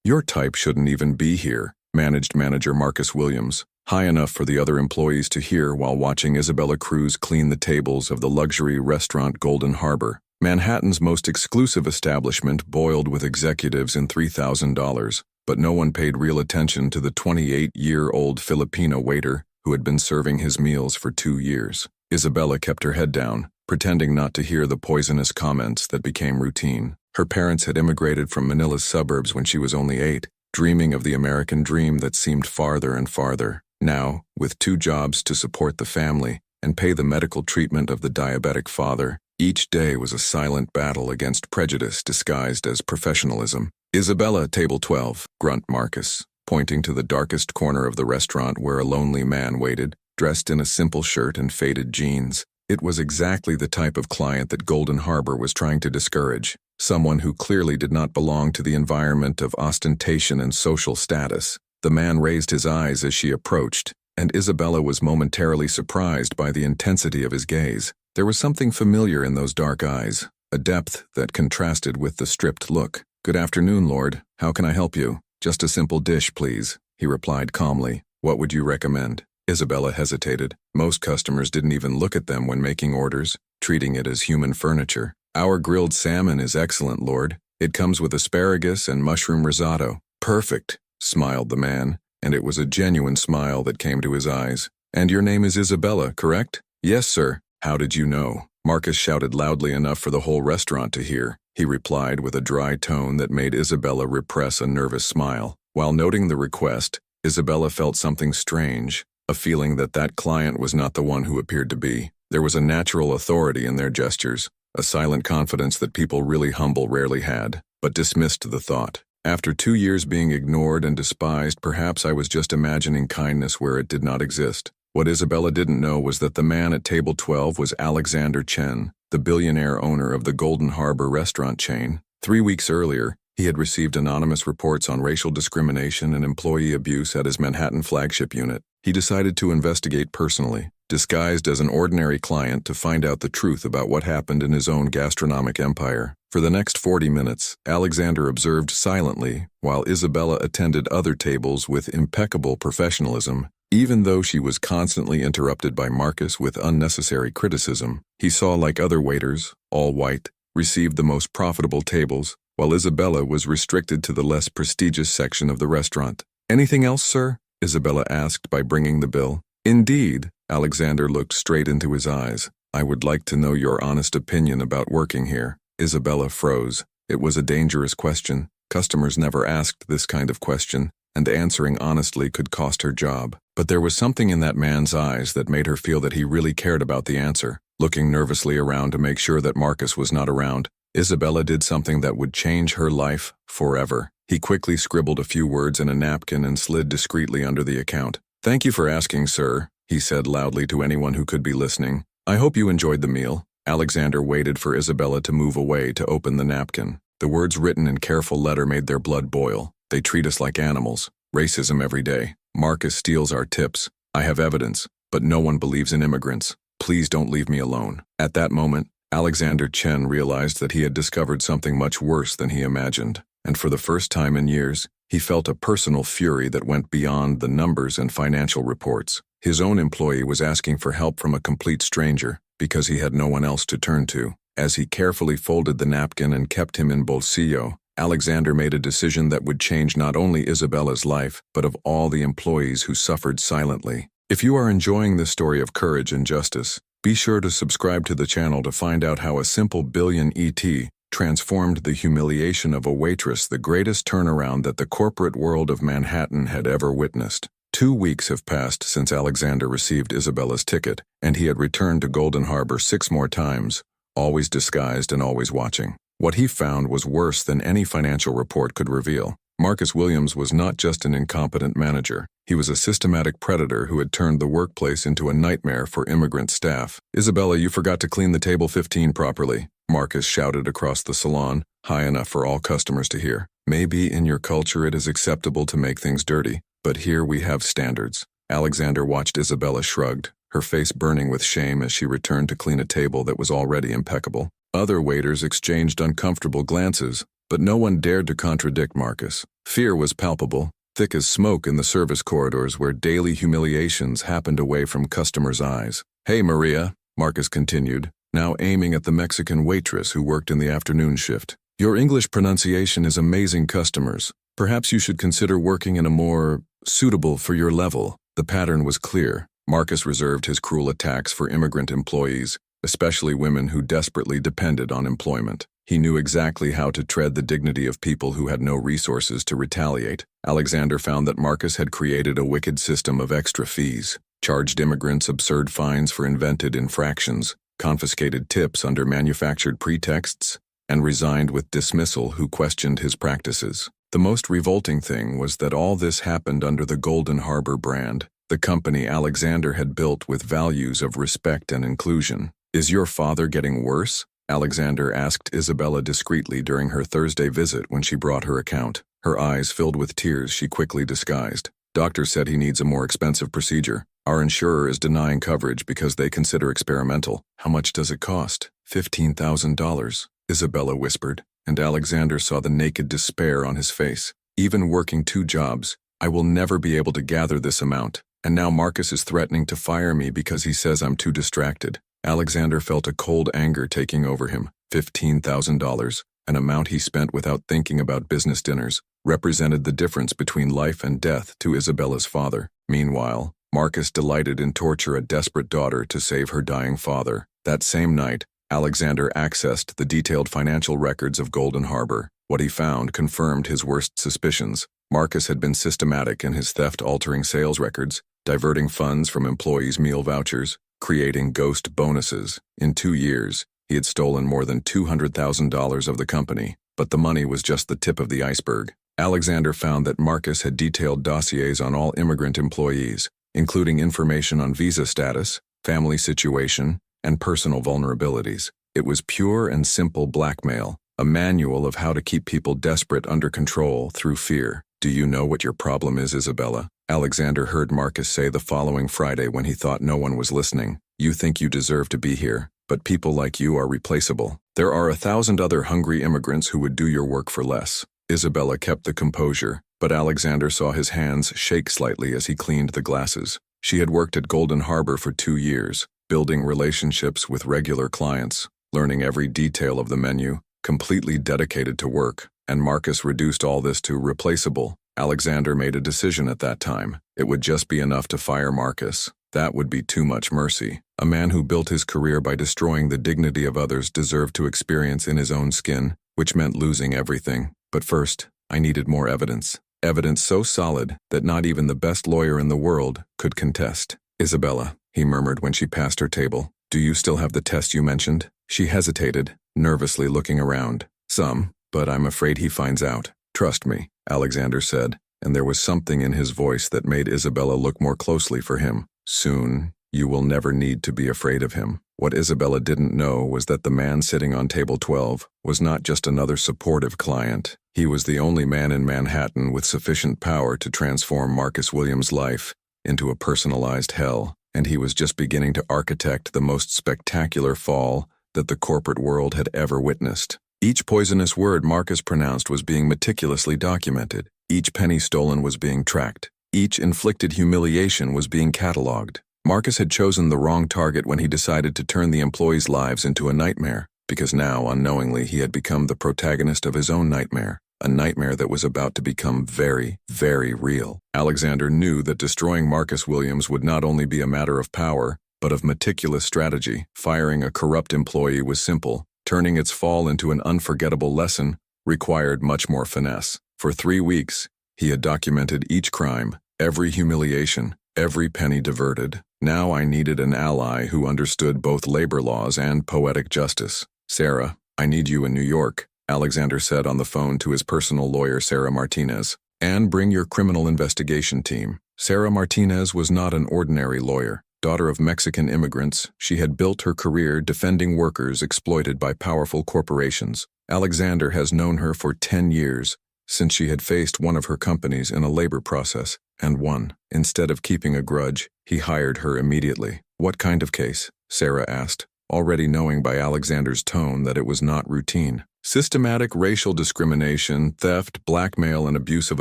"Your type shouldn't even be here," managed manager Marcus Williams, high enough for the other employees to hear while watching Isabella Cruz clean the tables of the luxury restaurant Golden Harbor, Manhattan's most exclusive establishment boiled with executives in $3,000, but no one paid real attention to the 28-year-old Filipino waiter who had been serving his meals for 2 years. Isabella kept her head down, pretending not to hear the poisonous comments that became routine. Her parents had immigrated from Manila's suburbs when she was only 8, dreaming of the American dream that seemed farther and farther. Now, with 2 jobs to support the family and pay the medical treatment of the diabetic father, each day was a silent battle against prejudice disguised as professionalism. "Isabella, table 12, grunt Marcus, pointing to the darkest corner of the restaurant where a lonely man waited, dressed in a simple shirt and faded jeans. It was exactly the type of client that Golden Harbor was trying to discourage, someone who clearly did not belong to the environment of ostentation and social status. The man raised his eyes as she approached, and Isabella was momentarily surprised by the intensity of his gaze. There was something familiar in those dark eyes, a depth that contrasted with the stripped look. "Good afternoon, Lord. How can I help you?" "Just a simple dish, please," he replied calmly. "What would you recommend?" Isabella hesitated. Most customers didn't even look at them when making orders, treating it as human furniture. "Our grilled salmon is excellent, Lord. It comes with asparagus and mushroom risotto." "Perfect," smiled the man, and it was a genuine smile that came to his eyes. "And your name is Isabella, correct?" "Yes, sir." "How did you know?" Marcus shouted loudly enough for the whole restaurant to hear. He replied with a dry tone that made Isabella repress a nervous smile. While noting the request, Isabella felt something strange, a feeling that that client was not the one who appeared to be. There was a natural authority in their gestures, a silent confidence that people really humble rarely had, but dismissed the thought. After 2 years being ignored and despised, perhaps I was just imagining kindness where it did not exist. What Isabella didn't know was that the man at table 12 was Alexander Chen, the billionaire owner of the Golden Harbor restaurant chain. 3 weeks earlier, he had received anonymous reports on racial discrimination and employee abuse at his Manhattan flagship unit. He decided to investigate personally, disguised as an ordinary client, to find out the truth about what happened in his own gastronomic empire. For the next 40 minutes, Alexander observed silently, while Isabella attended other tables with impeccable professionalism. Even though she was constantly interrupted by Marcus with unnecessary criticism, he saw, like other waiters, all white, received the most profitable tables, while Isabella was restricted to the less prestigious section of the restaurant. "Anything else, sir?" Isabella asked by bringing the bill. "Indeed." Alexander looked straight into his eyes. "I would like to know your honest opinion about working here." Isabella froze. It was a dangerous question. Customers never asked this kind of question, and answering honestly could cost her job. But there was something in that man's eyes that made her feel that he really cared about the answer. Looking nervously around to make sure that Marcus was not around, Isabella did something that would change her life forever. He quickly scribbled a few words in a napkin and slid discreetly under the account. "Thank you for asking, sir," he said loudly to anyone who could be listening. "I hope you enjoyed the meal." Alexander waited for Isabella to move away to open the napkin. The words written in careful letter made their blood boil. "They treat us like animals. Racism every day. Marcus steals our tips. I have evidence, but no one believes in immigrants. Please don't leave me alone." At that moment, Alexander Chen realized that he had discovered something much worse than he imagined, and for the first time in years, he felt a personal fury that went beyond the numbers and financial reports. His own employee was asking for help from a complete stranger because he had no one else to turn to. As he carefully folded the napkin and kept him in bolsillo, Alexander made a decision that would change not only Isabella's life, but of all the employees who suffered silently. If you are enjoying this story of courage and justice, be sure to subscribe to the channel to find out how a simple billion ET transformed the humiliation of a waitress, the greatest turnaround that the corporate world of Manhattan had ever witnessed. 2 weeks have passed since Alexander received Isabella's ticket, and he had returned to Golden Harbor 6 more times, always disguised and always watching. What he found was worse than any financial report could reveal. Marcus Williams was not just an incompetent manager. He was a systematic predator who had turned the workplace into a nightmare for immigrant staff. "Isabella, you forgot to clean the table 15 properly," Marcus shouted across the salon, high enough for all customers to hear. "Maybe in your culture it is acceptable to make things dirty, but here we have standards." Alexander watched Isabella shrugged, her face burning with shame as she returned to clean a table that was already impeccable. Other waiters exchanged uncomfortable glances, but no one dared to contradict Marcus. Fear was palpable, thick as smoke in the service corridors where daily humiliations happened away from customers' eyes. "Hey, Maria," Marcus continued, now aiming at the Mexican waitress who worked in the afternoon shift. "Your English pronunciation is amazing, customers. Perhaps you should consider working in a more suitable for your level." The pattern was clear. Marcus reserved his cruel attacks for immigrant employees, especially women who desperately depended on employment. He knew exactly how to tread the dignity of people who had no resources to retaliate. Alexander found that Marcus had created a wicked system of extra fees, charged immigrants absurd fines for invented infractions, confiscated tips under manufactured pretexts, and resigned with dismissal who questioned his practices. The most revolting thing was that all this happened under the Golden Harbor brand, the company Alexander had built with values of respect and inclusion. "Is your father getting worse?" Alexander asked Isabella discreetly during her Thursday visit when she brought her account. Her eyes filled with tears she quickly disguised. "Doctor said he needs a more expensive procedure. Our insurer is denying coverage because they consider experimental." "How much does it cost?" $15,000, Isabella whispered, and Alexander saw the naked despair on his face. "Even working 2 jobs, I will never be able to gather this amount. And now Marcus is threatening to fire me because he says I'm too distracted." Alexander felt a cold anger taking over him. $15,000, an amount he spent without thinking about business dinners, represented the difference between life and death to Isabella's father. Meanwhile, Marcus delighted in torture a desperate daughter to save her dying father. That same night, Alexander accessed the detailed financial records of Golden Harbor. What he found confirmed his worst suspicions. Marcus had been systematic in his theft-altering sales records, diverting funds from employees' meal vouchers, creating ghost bonuses. In 2 years, he had stolen more than $200,000 of the company, but the money was just the tip of the iceberg. Alexander found that Marcus had detailed dossiers on all immigrant employees, including information on visa status, family situation, and personal vulnerabilities. It was pure and simple blackmail, a manual of how to keep people desperate under control through fear. "Do you know what your problem is, Isabella?" Alexander heard Marcus say the following Friday when he thought no one was listening. "You think you deserve to be here, but people like you are replaceable. There are 1,000 other hungry immigrants who would do your work for less." Isabella kept the composure, but Alexander saw his hands shake slightly as he cleaned the glasses. She had worked at Golden Harbor for 2 years, building relationships with regular clients, learning every detail of the menu, completely dedicated to work, and Marcus reduced all this to replaceable. Alexander made a decision at that time. It would just be enough to fire Marcus. That would be too much mercy. A man who built his career by destroying the dignity of others deserved to experience in his own skin, which meant losing everything. But first, I needed more evidence. Evidence so solid that not even the best lawyer in the world could contest. "Isabella," he murmured when she passed her table, "do you still have the test you mentioned?" She hesitated, nervously looking around. "Some, but I'm afraid he finds out." "Trust me," Alexander said, and there was something in his voice that made Isabella look more closely for him. "Soon, you will never need to be afraid of him." What Isabella didn't know was that the man sitting on table 12 was not just another supportive client. He was the only man in Manhattan with sufficient power to transform Marcus Williams' life into a personalized hell, and he was just beginning to architect the most spectacular fall that the corporate world had ever witnessed. Each poisonous word Marcus pronounced was being meticulously documented. Each penny stolen was being tracked. Each inflicted humiliation was being catalogued. Marcus had chosen the wrong target when he decided to turn the employees' lives into a nightmare, because now, unknowingly, he had become the protagonist of his own nightmare, a nightmare that was about to become very, very real. Alexander knew that destroying Marcus Williams would not only be a matter of power, but of meticulous strategy. Firing a corrupt employee was simple. Turning its fall into an unforgettable lesson required much more finesse. For 3 weeks, he had documented each crime, every humiliation, every penny diverted. Now I needed an ally who understood both labor laws and poetic justice. "Sarah, I need you in New York," Alexander said on the phone to his personal lawyer, Sarah Martinez. "And bring your criminal investigation team." Sarah Martinez was not an ordinary lawyer. Daughter of Mexican immigrants, she had built her career defending workers exploited by powerful corporations. Alexander has known her for 10 years, since she had faced one of her companies in a labor process, and won. Instead of keeping a grudge, he hired her immediately. "What kind of case?" Sarah asked. already knowing by Alexander's tone that it was not routine. Systematic racial discrimination, theft, blackmail, and abuse of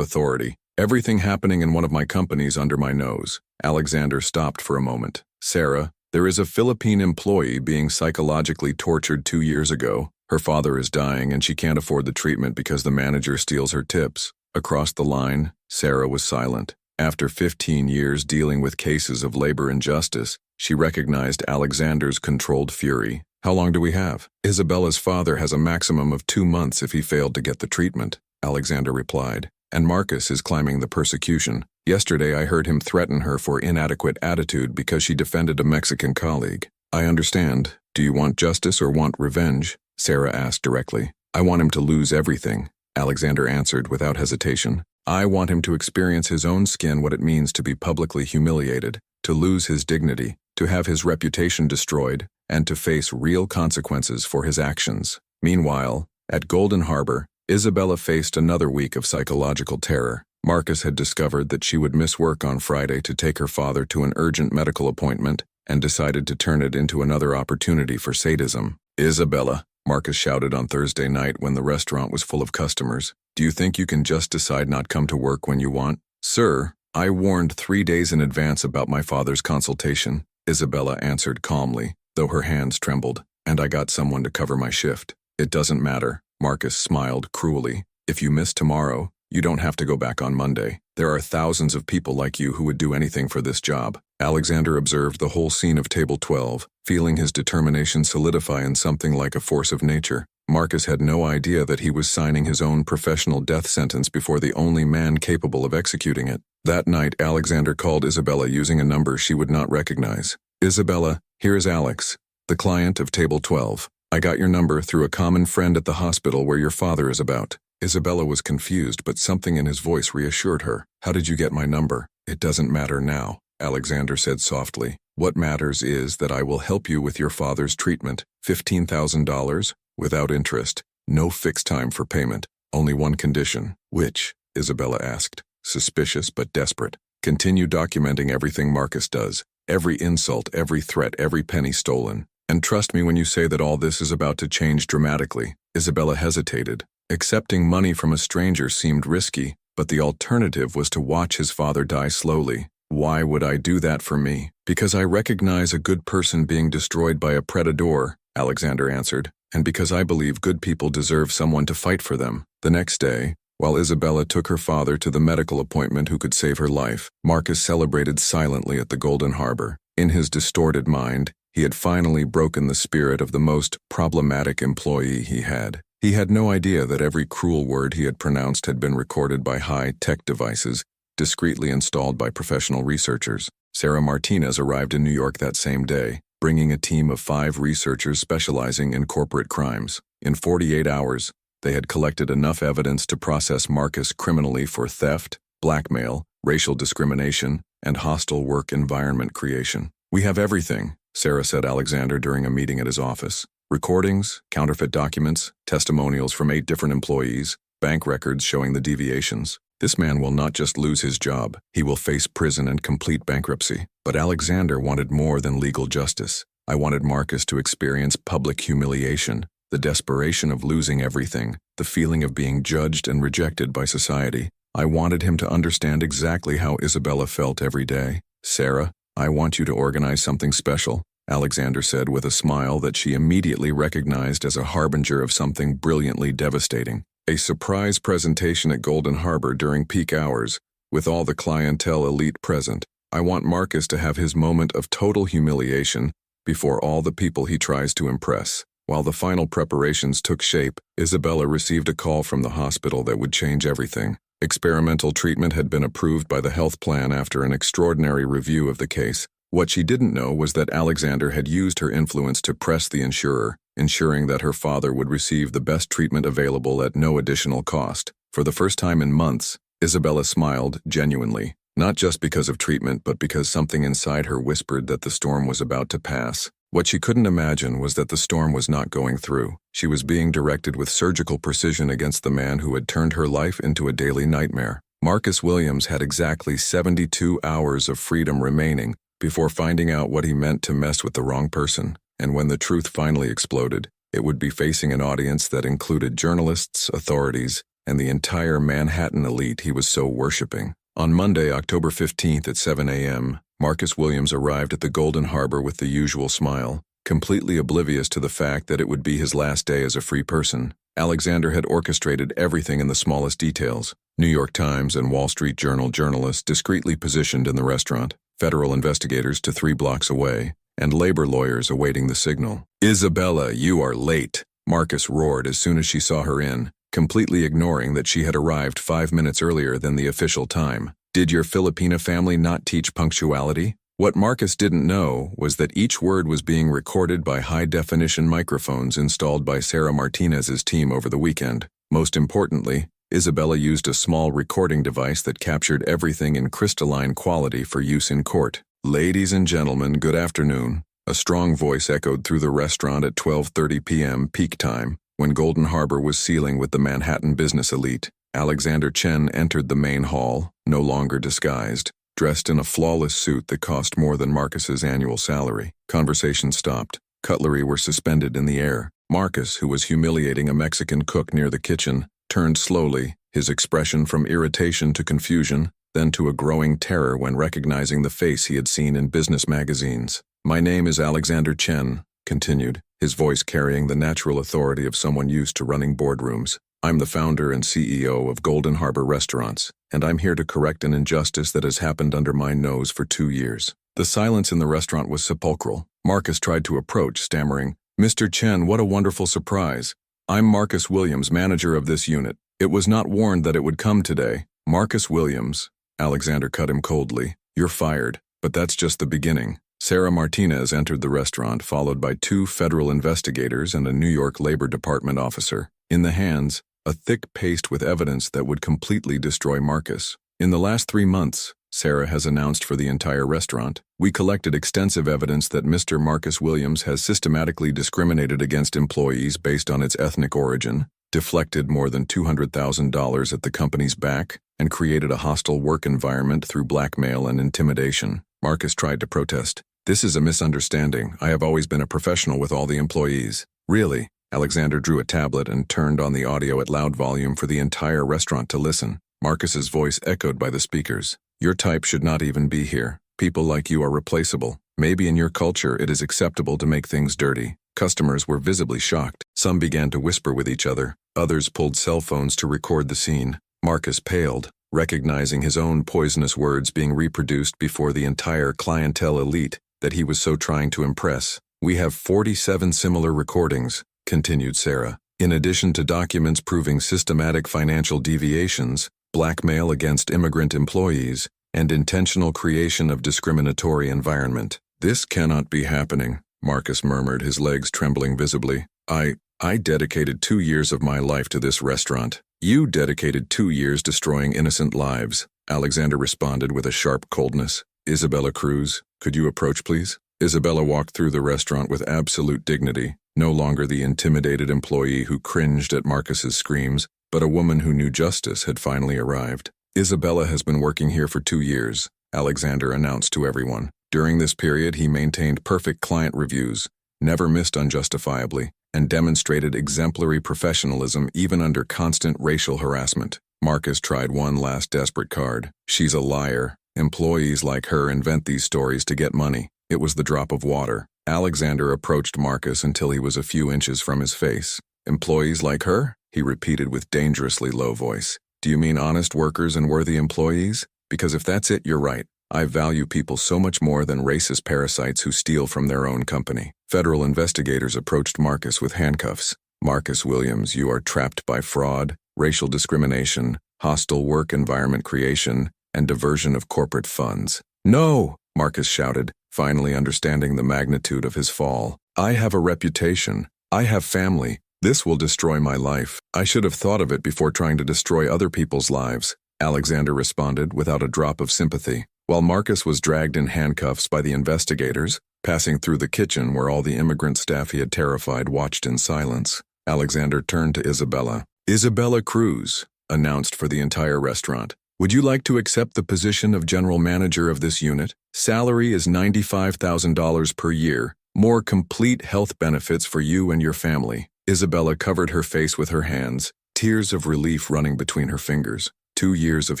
authority. Everything happening in one of my companies under my nose. Alexander stopped for a moment. Sarah, there is a Philippine employee being psychologically tortured 2 years ago. Her father is dying and she can't afford the treatment because the manager steals her tips. Across the line, Sarah was silent. After 15 years dealing with cases of labor injustice, she recognized Alexander's controlled fury. How long do we have? Isabella's father has a maximum of 2 months if he failed to get the treatment, Alexander replied. And Marcus is climbing the persecution. Yesterday I heard him threaten her for inadequate attitude because she defended a Mexican colleague. I understand. Do you want justice or want revenge? Sarah asked directly. I want him to lose everything, Alexander answered without hesitation. I want him to experience his own skin what it means to be publicly humiliated, to lose his dignity, to have his reputation destroyed, and to face real consequences for his actions. Meanwhile, at Golden Harbor, Isabella faced another week of psychological terror. Marcus had discovered that she would miss work on Friday to take her father to an urgent medical appointment and decided to turn it into another opportunity for sadism. Isabella, Marcus shouted on Thursday night when the restaurant was full of customers. Do you think you can just decide not come to work when you want? Sir, I warned 3 days in advance about my father's consultation, Isabella answered calmly, though her hands trembled, and I got someone to cover my shift. It doesn't matter, Marcus smiled cruelly. If you miss tomorrow, you don't have to go back on Monday. There are thousands of people like you who would do anything for this job. Alexander observed the whole scene of table 12, feeling his determination solidify in something like a force of nature. Marcus had no idea that he was signing his own professional death sentence before the only man capable of executing it. That night, Alexander called Isabella using a number she would not recognize. Isabella, here's Alex, the client of table 12. I got your number through a common friend at the hospital where your father is about. Isabella was confused, but something in his voice reassured her. How did you get my number? It doesn't matter now, Alexander said softly. What matters is that I will help you with your father's treatment. $15,000, without interest, no fixed time for payment, only one condition. Which? Isabella asked, suspicious but desperate. Continue documenting everything Marcus does. Every insult, every threat, every penny stolen. And trust me when you say that all this is about to change dramatically. Isabella hesitated. Accepting money from a stranger seemed risky, but the alternative was to watch his father die slowly. Why would I do that for me? Because I recognize a good person being destroyed by a predator, Alexander answered, and because I believe good people deserve someone to fight for them. The next day, while Isabella took her father to the medical appointment who could save her life, Marcus celebrated silently at the Golden Harbor. In his distorted mind, he had finally broken the spirit of the most problematic employee he had. He had no idea that every cruel word he had pronounced had been recorded by high-tech devices, discreetly installed by professional researchers. Sarah Martinez arrived in New York that same day, bringing a team of 5 researchers specializing in corporate crimes. In 48 hours, they had collected enough evidence to process Marcus criminally for theft, blackmail, racial discrimination, and hostile work environment creation. We have everything, Sarah said Alexander during a meeting at his office. Recordings, counterfeit documents, testimonials from 8 different employees, bank records showing the deviations. This man will not just lose his job, he will face prison and complete bankruptcy. But Alexander wanted more than legal justice. I wanted Marcus to experience public humiliation, the desperation of losing everything, the feeling of being judged and rejected by society. I wanted him to understand exactly how Isabella felt every day. Sarah, I want you to organize something special, Alexander said with a smile that she immediately recognized as a harbinger of something brilliantly devastating. A surprise presentation at Golden Harbor during peak hours, with all the clientele elite present. I want Marcus to have his moment of total humiliation before all the people he tries to impress. While the final preparations took shape, Isabella received a call from the hospital that would change everything. Experimental treatment had been approved by the health plan after an extraordinary review of the case. What she didn't know was that Alexander had used her influence to press the insurer, ensuring that her father would receive the best treatment available at no additional cost. For the first time in months, Isabella smiled genuinely, not just because of treatment but because something inside her whispered that the storm was about to pass. What she couldn't imagine was that the storm was not going through. She was being directed with surgical precision against the man who had turned her life into a daily nightmare. Marcus Williams had exactly 72 hours of freedom remaining before finding out what he meant to mess with the wrong person. and when the truth finally exploded, it would be facing an audience that included journalists, authorities, and the entire Manhattan elite he was so worshipping. On Monday, October 15th at 7 a.m., Marcus Williams arrived at the Golden Harbor with the usual smile, completely oblivious to the fact that it would be his last day as a free person. Alexander had orchestrated everything in the smallest details. New York Times and Wall Street Journal journalists discreetly positioned in the restaurant, federal investigators to 3 blocks away, and labor lawyers awaiting the signal. "Isabella, you are late," Marcus roared as soon as she saw her in, completely ignoring that she had arrived 5 minutes earlier than the official time. "Did your Filipina family not teach punctuality?" What Marcus didn't know was that each word was being recorded by high-definition microphones installed by Sarah Martinez's team over the weekend. Most importantly, Isabella used a small recording device that captured everything in crystalline quality for use in court. "Ladies and gentlemen, good afternoon," a strong voice echoed through the restaurant at 12:30 p.m. peak time, when Golden Harbor was sealing with the Manhattan business elite. Alexander Chen entered the main hall, no longer disguised, dressed in a flawless suit that cost more than Marcus's annual salary. Conversation stopped. Cutlery were suspended in the air. Marcus, who was humiliating a Mexican cook near the kitchen, turned slowly, his expression from irritation to confusion, then to a growing terror when recognizing the face he had seen in business magazines. "My name is Alexander Chen," continued, his voice carrying the natural authority of someone used to running boardrooms. "I'm the founder and CEO of Golden Harbor Restaurants, and I'm here to correct an injustice that has happened under my nose for 2 years." The silence in the restaurant was sepulchral. Marcus tried to approach, stammering, "Mr. Chen, what a wonderful surprise. I'm Marcus Williams, manager of this unit. It was not warned that it would come today." "Marcus Williams," Alexander cut him coldly, "you're fired, but that's just the beginning." Sarah Martinez entered the restaurant, followed by 2 federal investigators and a New York Labor Department officer. In the hands, a thick paste with evidence that would completely destroy Marcus. "In the last 3 months," Sarah has announced for the entire restaurant, "we collected extensive evidence that Mr. Marcus Williams has systematically discriminated against employees based on its ethnic origin, deflected more than $200,000 at the company's back, and created a hostile work environment through blackmail and intimidation." Marcus tried to protest. "This is a misunderstanding. I have always been a professional with all the employees." "Really?" Alexander drew a tablet and turned on the audio at loud volume for the entire restaurant to listen. Marcus's voice echoed by the speakers. "Your type should not even be here. People like you are replaceable. Maybe in your culture it is acceptable to make things dirty." Customers were visibly shocked. Some began to whisper with each other. Others pulled cell phones to record the scene. Marcus paled, recognizing his own poisonous words being reproduced before the entire clientele elite that he was so trying to impress. "We have 47 similar recordings," continued Sarah. "In addition to documents proving systematic financial deviations, blackmail against immigrant employees, and intentional creation of discriminatory environment." "This cannot be happening," Marcus murmured, his legs trembling visibly. I dedicated 2 years of my life to this restaurant." "You dedicated 2 years destroying innocent lives," Alexander responded with a sharp coldness. "Isabella Cruz, could you approach, please?" Isabella walked through the restaurant with absolute dignity, no longer the intimidated employee who cringed at Marcus's screams, but a woman who knew justice had finally arrived. "Isabella has been working here for 2 years," Alexander announced to everyone. During this period, he maintained perfect client reviews, never missed unjustifiably, and demonstrated exemplary professionalism even under constant racial harassment. Marcus tried one last desperate card. "She's a liar. Employees like her invent these stories to get money." It was the drop of water. Alexander approached Marcus until he was a few inches from his face. "Employees like her?" he repeated with dangerously low voice. "Do you mean honest workers and worthy employees? Because if that's it, you're right. I value people so much more than racist parasites who steal from their own company." Federal investigators approached Marcus with handcuffs. "Marcus Williams, you are trapped by fraud, racial discrimination, hostile work environment creation, and diversion of corporate funds." "No!" Marcus shouted, finally understanding the magnitude of his fall. "I have a reputation. I have family. This will destroy my life. I should have thought of it before trying to destroy other people's lives," Alexander responded without a drop of sympathy. While Marcus was dragged in handcuffs by the investigators, passing through the kitchen where all the immigrant staff he had terrified watched in silence, Alexander turned to Isabella. "Isabella Cruz," announced for the entire restaurant. "Would you like to accept the position of general manager of this unit? Salary is $95,000 per year, More complete health benefits for you and your family. Isabella covered her face with her hands, tears of relief running between her fingers. 2 years of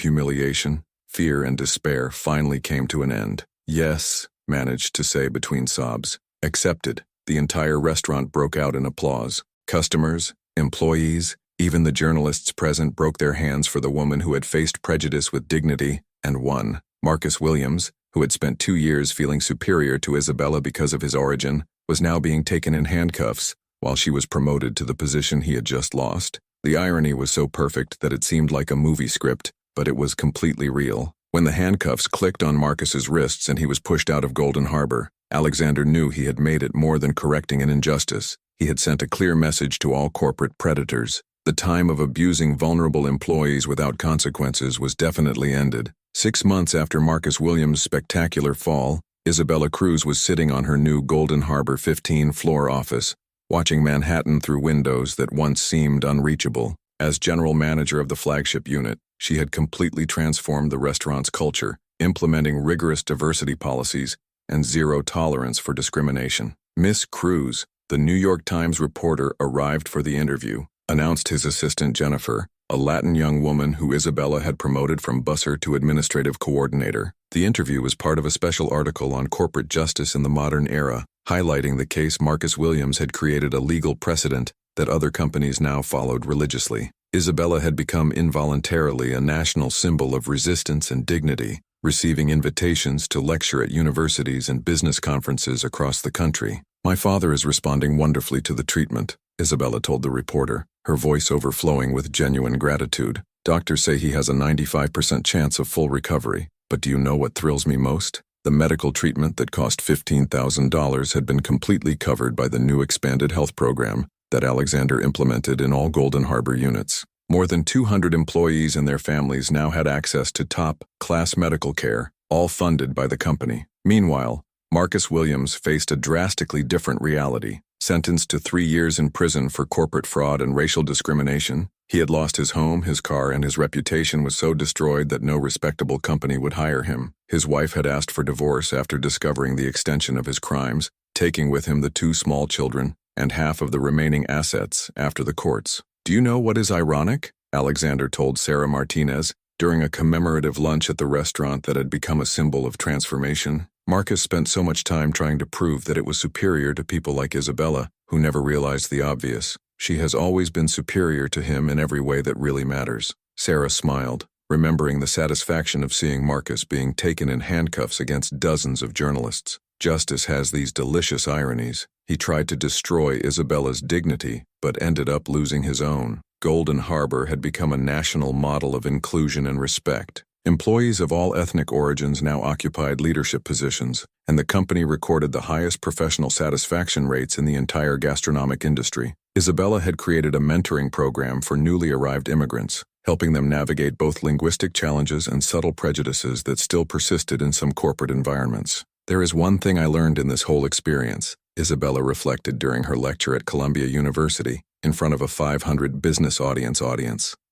humiliation, fear, and despair finally came to an end. Yes, managed to say between sobs. Accepted. The entire restaurant broke out in applause. Customers, employees, even the journalists present broke their hands for the woman who had faced prejudice with dignity and won. Marcus Williams, who had spent 2 years feeling superior to Isabella because of his origin, was now being taken in handcuffs while she was promoted to the position he had just lost. The irony was so perfect that it seemed like a movie script, but it was completely real. When the handcuffs clicked on Marcus's wrists and he was pushed out of Golden Harbor, Alexander knew he had made it more than correcting an injustice. He had sent a clear message to all corporate predators. The time of abusing vulnerable employees without consequences was definitely ended. 6 months after Marcus Williams' spectacular fall, Isabella Cruz was sitting on her new Golden Harbor 15-floor office, watching Manhattan through windows that once seemed unreachable. As general manager of the flagship unit, she had completely transformed the restaurant's culture, implementing rigorous diversity policies and zero tolerance for discrimination. Miss Cruz, the New York Times reporter, arrived for the interview, announced his assistant Jennifer, a Latin young woman who Isabella had promoted from busser to administrative coordinator. The interview was part of a special article on corporate justice in the modern era, highlighting the case Marcus Williams had created a legal precedent that other companies now followed religiously. Isabella had become involuntarily a national symbol of resistance and dignity, receiving invitations to lecture at universities and business conferences across the country. "My father is responding wonderfully to the treatment," Isabella told the reporter, her voice overflowing with genuine gratitude. "Doctors say he has a 95% chance of full recovery. But do you know what thrills me most? The medical treatment that cost $15,000 had been completely covered by the new expanded health program that Alexander implemented in all Golden Harbor units. More than 200 employees and their families now had access to top-class medical care, all funded by the company. Meanwhile, Marcus Williams faced a drastically different reality. Sentenced to 3 years in prison for corporate fraud and racial discrimination, he had lost his home, his car, and his reputation was so destroyed that no respectable company would hire him. His wife had asked for divorce after discovering the extension of his crimes, taking with him the 2 small children and half of the remaining assets after the courts. "Do you know what is ironic?" Alexander told Sarah Martinez during a commemorative lunch at the restaurant that had become a symbol of transformation. "Marcus spent so much time trying to prove that it was superior to people like Isabella, who never realized the obvious. She has always been superior to him in every way that really matters." Sarah smiled, remembering the satisfaction of seeing Marcus being taken in handcuffs against dozens of journalists. Justice has these delicious ironies. He tried to destroy Isabella's dignity, but ended up losing his own. Golden Harbor had become a national model of inclusion and respect. Employees of all ethnic origins now occupied leadership positions, and the company recorded the highest professional satisfaction rates in the entire gastronomic industry. Isabella had created a mentoring program for newly arrived immigrants, helping them navigate both linguistic challenges and subtle prejudices that still persisted in some corporate environments. "There is one thing I learned in this whole experience," Isabella reflected during her lecture at Columbia University, in front of a 500 business audience.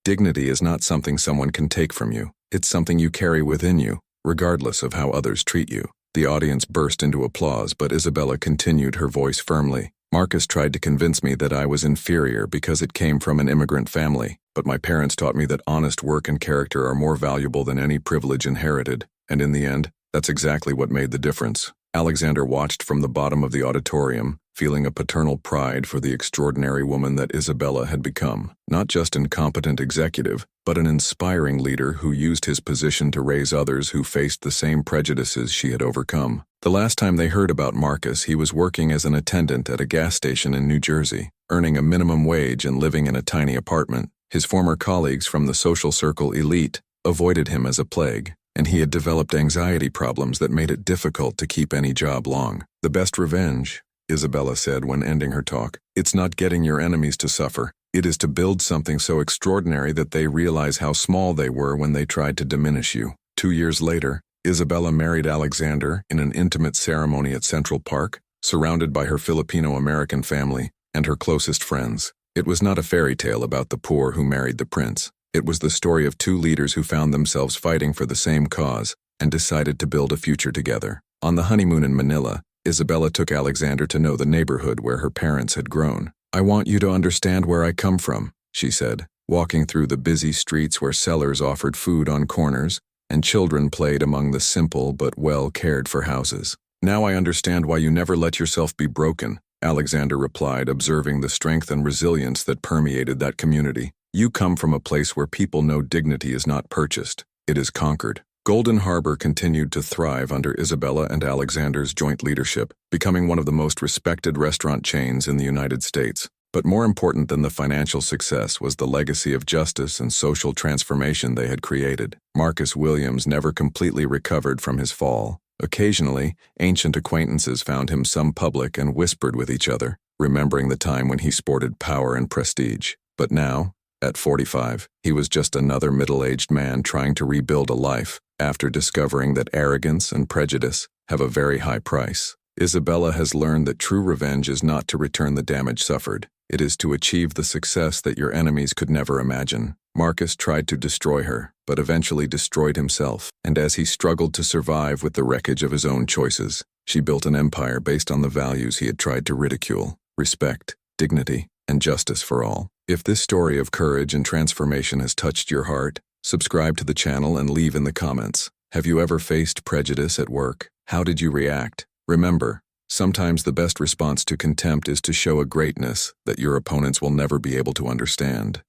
"Dignity is not something someone can take from you. It's something you carry within you, regardless of how others treat you." The audience burst into applause, but Isabella continued, her voice firmly. "Marcus tried to convince me that I was inferior because it came from an immigrant family, but my parents taught me that honest work and character are more valuable than any privilege inherited, and in the end, that's exactly what made the difference." Alexander watched from the bottom of the auditorium, feeling a paternal pride for the extraordinary woman that Isabella had become. Not just an incompetent executive, but an inspiring leader who used his position to raise others who faced the same prejudices she had overcome. The last time they heard about Marcus, he was working as an attendant at a gas station in New Jersey, earning a minimum wage and living in a tiny apartment. His former colleagues from the social circle elite avoided him as a plague, and he had developed anxiety problems that made it difficult to keep any job long. "The best revenge," Isabella said when ending her talk, "it's not getting your enemies to suffer. It is to build something so extraordinary that they realize how small they were when they tried to diminish you." 2 years later, Isabella married Alexander in an intimate ceremony at Central Park, surrounded by her Filipino-American family and her closest friends. It was not a fairy tale about the poor who married the prince. It was the story of 2 leaders who found themselves fighting for the same cause and decided to build a future together. On the honeymoon in Manila, Isabella took Alexander to know the neighborhood where her parents had grown. "I want you to understand where I come from," she said, walking through the busy streets where sellers offered food on corners and children played among the simple but well-cared-for houses. "Now I understand why you never let yourself be broken," Alexander replied, observing the strength and resilience that permeated that community. "You come from a place where people know dignity is not purchased, it is conquered." Golden Harbor continued to thrive under Isabella and Alexander's joint leadership, becoming one of the most respected restaurant chains in the United States. But more important than the financial success was the legacy of justice and social transformation they had created. Marcus Williams never completely recovered from his fall. Occasionally, ancient acquaintances found him some public and whispered with each other, remembering the time when he sported power and prestige. But now, at 45, he was just another middle-aged man trying to rebuild a life after discovering that arrogance and prejudice have a very high price. Isabella has learned that true revenge is not to return the damage suffered. It is to achieve the success that your enemies could never imagine. Marcus tried to destroy her, but eventually destroyed himself, and as he struggled to survive with the wreckage of his own choices, she built an empire based on the values he had tried to ridicule: respect, dignity, and justice for all. If this story of courage and transformation has touched your heart, subscribe to the channel and leave in the comments. Have you ever faced prejudice at work? How did you react? Remember, sometimes the best response to contempt is to show a greatness that your opponents will never be able to understand.